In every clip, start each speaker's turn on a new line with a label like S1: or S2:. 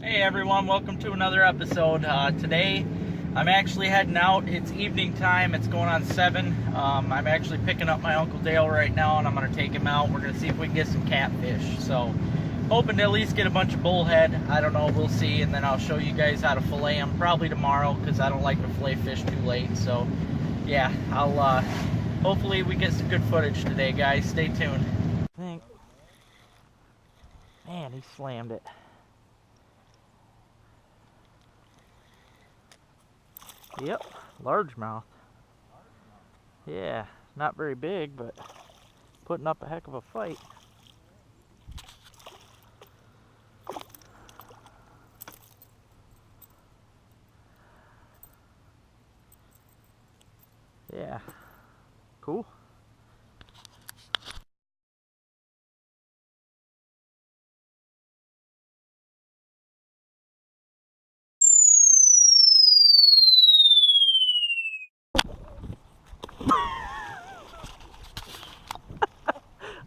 S1: Hey everyone, welcome to another episode. Today I'm actually heading out. It's evening time, it's going on 7. I'm actually picking up my Uncle Dale right now and I'm going to take him out. We're going to see if we can get some catfish. So, hoping to at least get a bunch of bullhead. I don't know, we'll see. And then I'll show you guys how to fillet them probably tomorrow because I don't like to fillet fish too late. So, yeah, I'll hopefully we get some good footage today, guys. Stay tuned. Man, he slammed it. Yep, largemouth. Yeah, not very big, but putting up a heck of a fight. Yeah, cool.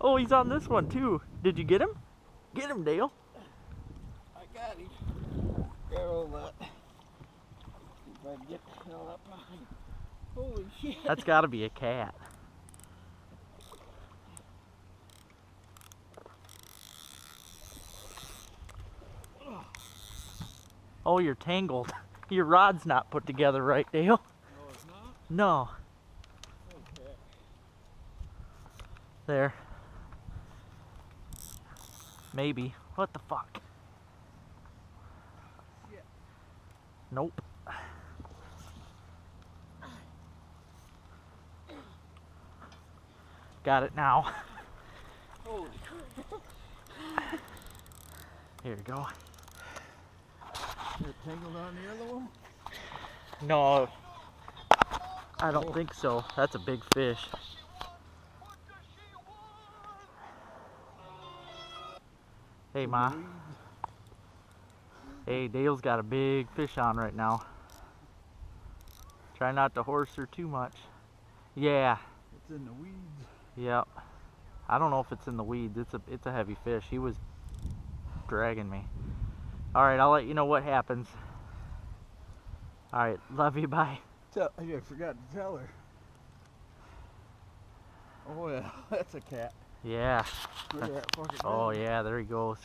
S1: Oh, he's on this one too. Did you get him? Get him, Dale.
S2: I got him. Grab all that. See if I can get the hell up behind. Holy shit.
S1: That's gotta be a cat. Oh, you're tangled. Your rod's not put together right, Dale.
S2: No, it's not?
S1: No.
S2: Okay.
S1: There. Maybe. What the fuck?
S2: Shit.
S1: Nope. Got it now.
S2: Holy crap.
S1: Here you go.
S2: Is it tangled on the other one?
S1: No, I don't think so. That's a big fish. Hey, Ma. Hey, Dale's got a big fish on right now. Try not to horse her too much. Yeah.
S2: It's in the weeds.
S1: Yep. I don't know if it's in the weeds. It's a heavy fish. He was dragging me. All right, I'll let you know what happens. All right, love you. Bye.
S2: I forgot to tell her. Oh yeah, that's a cat.
S1: Yeah.
S2: Look at that fucking
S1: Oh
S2: belly.
S1: yeah, there he goes.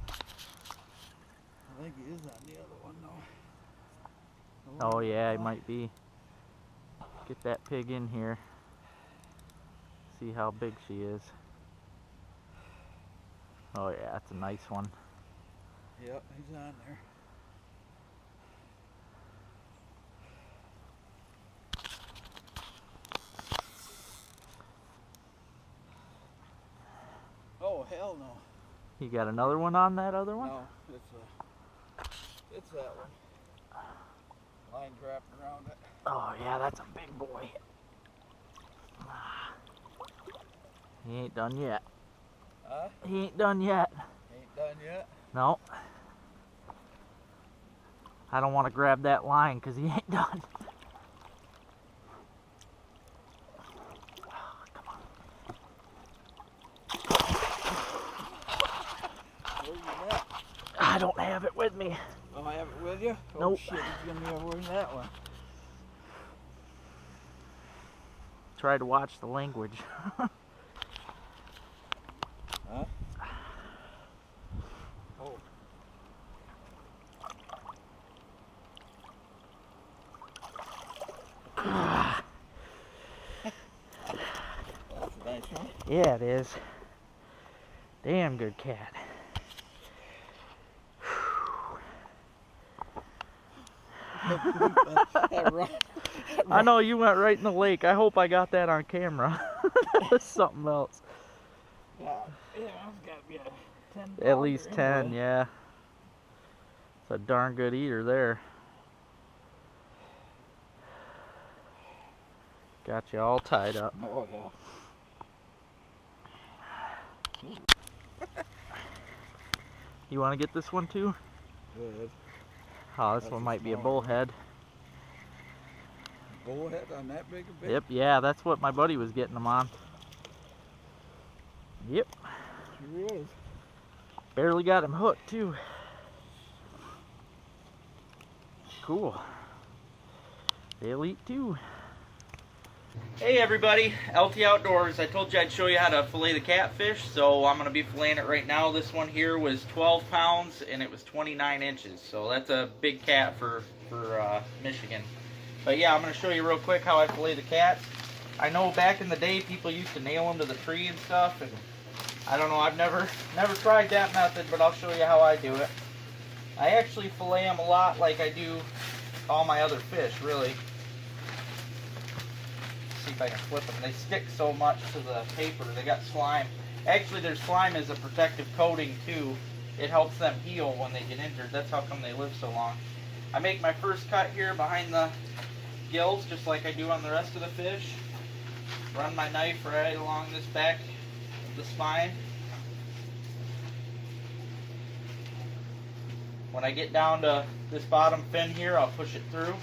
S2: I think he is on the other one though.
S1: Oh yeah, he might be. Get that pig in here. See how big she is. Oh yeah, that's a nice one.
S2: Yep, he's on there. Oh hell no.
S1: You got another one on that other one?
S2: No, it's that one. Line wrapped around it.
S1: Oh yeah, that's a big boy. He ain't done yet.
S2: Huh?
S1: He ain't done yet.
S2: Ain't done yet?
S1: No. I don't want to grab that line because he ain't done. Oh, come on.
S2: Where you at?
S1: I don't have it with me.
S2: Oh, I have it with you? Oh
S1: Nope.
S2: shit, he's gonna be over in that one.
S1: Try to watch the language.
S2: Huh? Oh. That's a nice one.
S1: Yeah, it is. Damn good cat. I know you went right in the lake. I hope I got that on camera. That was something else.
S2: Yeah, I've got to be a 10
S1: At least 10,
S2: anyway.
S1: yeah. It's a darn good eater there. Got you all tied up.
S2: Oh, yeah.
S1: You want to get this one too?
S2: Good.
S1: Oh, this
S2: That's
S1: one
S2: a
S1: might be a
S2: small one.
S1: bullhead.
S2: Bullhead on that big a bit?
S1: Yep, yeah, that's what my buddy was getting them on. Yep.
S2: Sure is.
S1: Barely got him hooked too. Cool. They'll eat too. Hey everybody, LT Outdoors. I told you I'd show you how to fillet the catfish, so I'm going to be filleting it right now. This one here was 12 pounds and it was 29 inches, so that's a big cat for Michigan. But yeah, I'm going to show you real quick how I fillet the cats. I know back in the day people used to nail them to the tree and stuff, and I don't know, I've never tried that method, but I'll show you how I do it. I actually fillet them a lot like I do all my other fish, really. See if I can flip them. They stick so much to the paper. They got slime. Actually, their slime is a protective coating too. It helps them heal when they get injured. That's how come they live so long. I make my first cut here behind the gills, just like I do on the rest of the fish. Run my knife right along this back of the spine. When I get down to this bottom fin here, I'll push it through.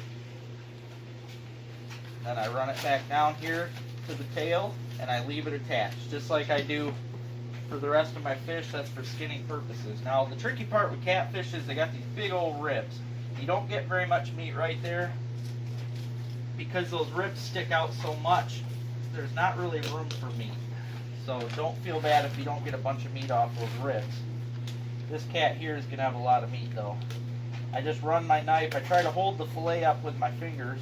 S1: Then I run it back down here to the tail and I leave it attached, just like I do for the rest of my fish. That's for skinning purposes. Now the tricky part with catfish is they got these big old ribs. You don't get very much meat right there because those ribs stick out so much. There's not really room for meat. So don't feel bad if you don't get a bunch of meat off those ribs. This cat here is going to have a lot of meat though. I just run my knife. I try to hold the fillet up with my fingers.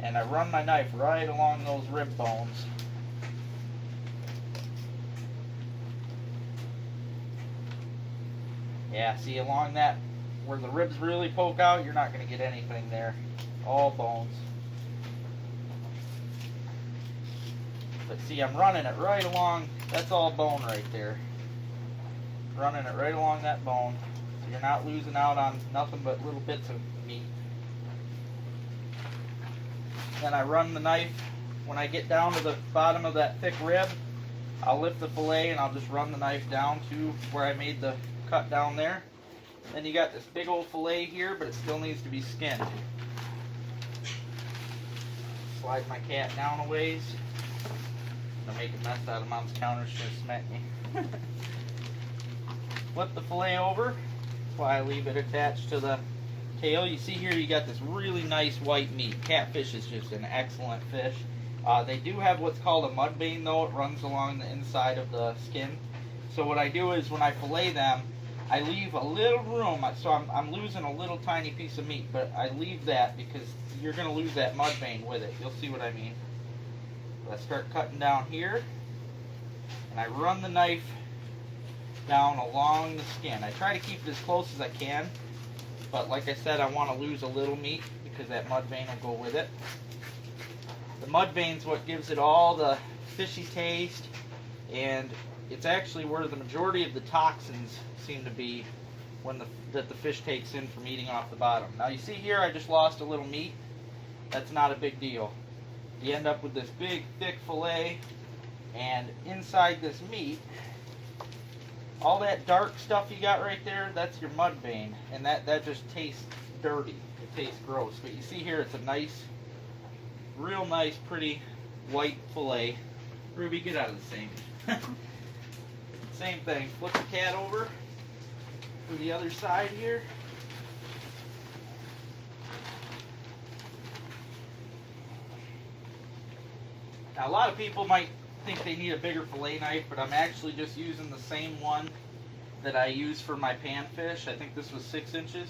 S1: And I run my knife right along those rib bones. Yeah, see along that, where the ribs really poke out, you're not going to get anything there. All bones. But see, I'm running it right along, that's all bone right there. Running it right along that bone. So you're not losing out on nothing but little bits of meat. Then I run the knife. When I get down to the bottom of that thick rib, I'll lift the fillet and I'll just run the knife down to where I made the cut down there. Then you got this big old fillet here, but it still needs to be skinned. Slide my cat down a ways. I'm gonna make a mess out of Mom's counter. She's gonna smack me. Flip the fillet over. That's why I leave it attached to the tail. You see here you got this really nice white meat. Catfish is just an excellent fish. They do have what's called a mud vein though. It runs along the inside of the skin. So what I do is when I fillet them, I leave a little room. So I'm losing a little tiny piece of meat, but I leave that because you're going to lose that mud vein with it. You'll see what I mean. So I start cutting down here, and I run the knife down along the skin. I try to keep it as close as I can. But like I said, I want to lose a little meat because that mud vein will go with it. The mud vein's what gives it all the fishy taste, and it's actually where the majority of the toxins seem to be that the fish takes in from eating off the bottom. Now you see here I just lost a little meat. That's not a big deal. You end up with this big thick fillet, and inside this meat, all that dark stuff you got right there, that's your mud vein, and that just tastes dirty. It tastes gross. But you see here, it's a nice, real nice, pretty white fillet. Ruby, get out of the sink. Same thing. Flip the cat over to the other side here. Now a lot of people might think they need a bigger fillet knife, but I'm actually just using the same one that I use for my panfish. I think this was 6 inches.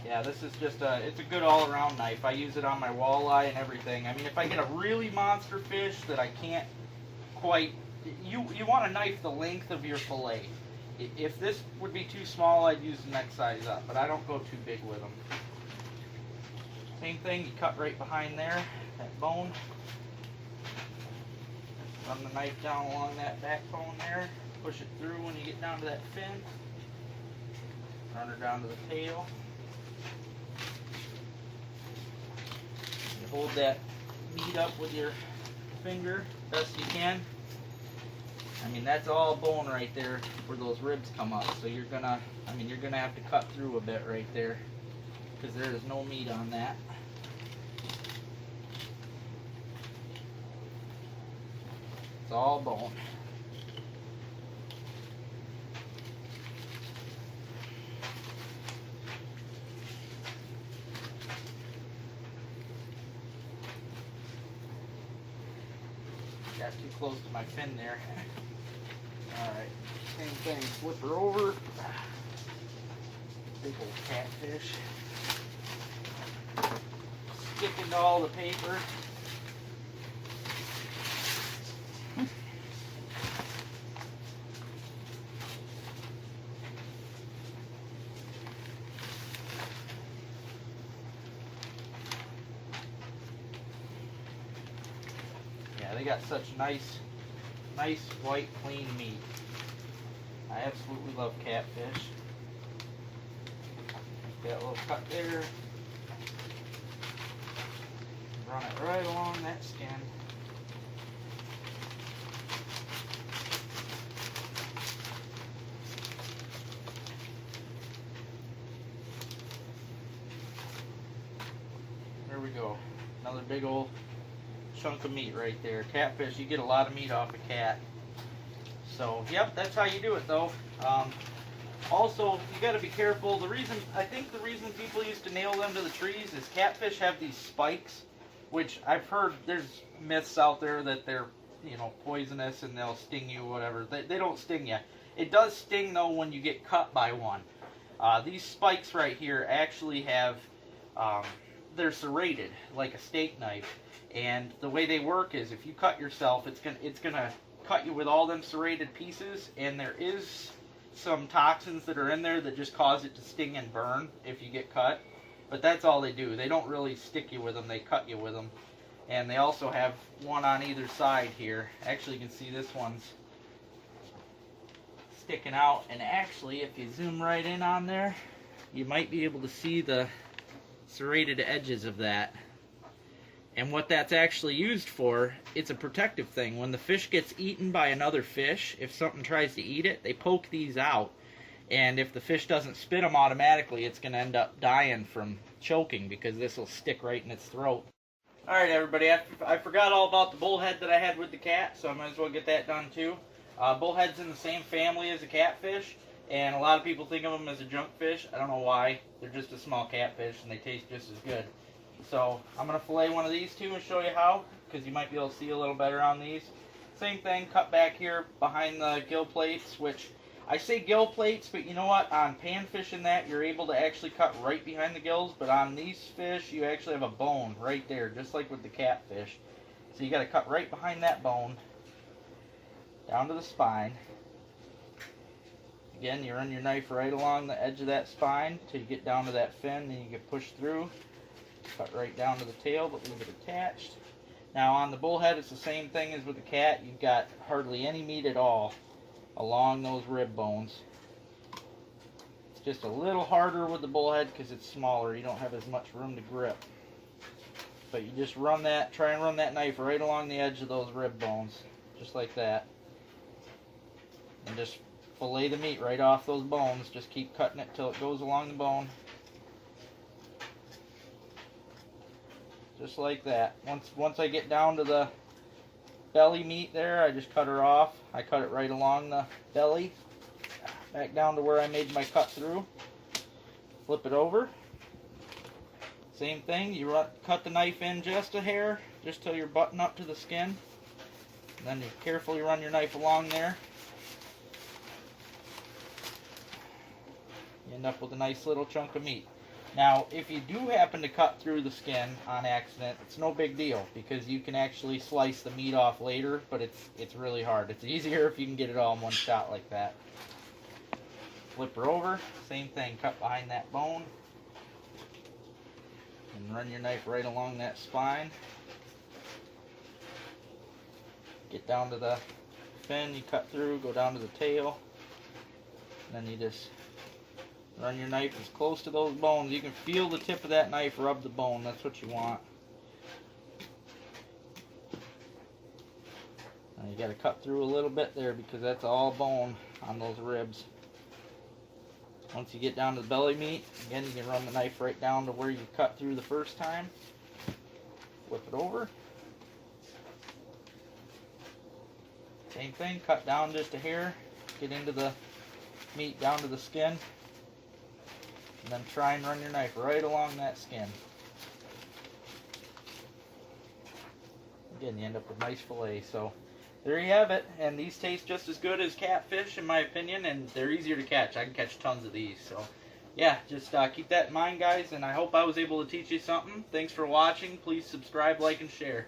S1: Yeah, this is just it's a good all-around knife. I use it on my walleye and everything. I mean, if I get a really monster fish that I can't quite, you want to knife the length of your fillet. If this would be too small, I'd use the next size up, but I don't go too big with them. Same thing, you cut right behind there, that bone. Run the knife down along that backbone there. Push it through when you get down to that fin. Run her down to the tail. You hold that meat up with your finger best you can. I mean, that's all bone right there where those ribs come up. So you're gonna have to cut through a bit right there because there is no meat on that. It's all bone. Got too close to my fin there. Alright, same thing, flip her over. Big old catfish. Stick into all the paper. Yeah, they got such nice white clean meat. I absolutely love catfish. Make that little cut there. Run it right along that skin. There we go. Another big old chunk of meat right there. Catfish, you get a lot of meat off a cat. So, yep, that's how you do it though. Also, you got to be careful. I think the reason people used to nail them to the trees is catfish have these spikes, which I've heard there's myths out there that they're, poisonous and they'll sting you, whatever. They don't sting you. It does sting though when you get cut by one. These spikes right here actually have, they're serrated like a steak knife, and the way they work is if you cut yourself, it's gonna cut you with all them serrated pieces, and there is some toxins that are in there that just cause it to sting and burn if you get cut. But that's all they do. They don't really stick you with them, they cut you with them. And they also have one on either side here. Actually, you can see this one's sticking out, and actually if you zoom right in on there, you might be able to see the serrated edges of that. And what that's actually used for, it's a protective thing. When the fish gets eaten by another fish, if something tries to eat it, they poke these out. And if the fish doesn't spit them automatically, it's going to end up dying from choking because this will stick right in its throat. Alright everybody, I forgot all about the bullhead that I had with the cat, so I might as well get that done too. Bullhead's in the same family as a catfish, and a lot of people think of them as a junk fish. I don't know why. They're just a small catfish and they taste just as good. So I'm going to fillet one of these too and show you how, because you might be able to see a little better on these. Same thing, cut back here behind the gill plates, which I say gill plates, but you know what? On panfish and that, you're able to actually cut right behind the gills, but on these fish, you actually have a bone right there, just like with the catfish. So you got to cut right behind that bone, down to the spine. Again, you run your knife right along the edge of that spine till you get down to that fin, then you can push through. Cut right down to the tail, but leave it attached. Now on the bullhead, it's the same thing as with the cat. You've got hardly any meat at all along those rib bones. It's just a little harder with the bullhead because it's smaller. You don't have as much room to grip. But you just try and run that knife right along the edge of those rib bones, just like that. And just fillet the meat right off those bones. Just keep cutting it till it goes along the bone. Just like that. Once I get down to the belly meat there, I just cut her off. I cut it right along the belly, back down to where I made my cut through. Flip it over. Same thing, you cut the knife in just a hair, just till you're button up to the skin. And then you carefully run your knife along there. You end up with a nice little chunk of meat. Now, if you do happen to cut through the skin on accident, it's no big deal because you can actually slice the meat off later, but it's really hard. It's easier if you can get it all in one shot like that. Flip her over, same thing, cut behind that bone. And run your knife right along that spine. Get down to the fin, you cut through, go down to the tail. And then you just run your knife as close to those bones. You can feel the tip of that knife rub the bone. That's what you want. Now you got to cut through a little bit there because that's all bone on those ribs. Once you get down to the belly meat, again you can run the knife right down to where you cut through the first time. Flip it over. Same thing, cut down just a hair. Get into the meat down to the skin. And then try and run your knife right along that skin. Again, you end up with nice fillet. So there you have it. And these taste just as good as catfish in my opinion, and they're easier to catch. I can catch tons of these. So yeah, just keep that in mind, guys, and I hope I was able to teach you something. Thanks for watching. Please subscribe, like, and share.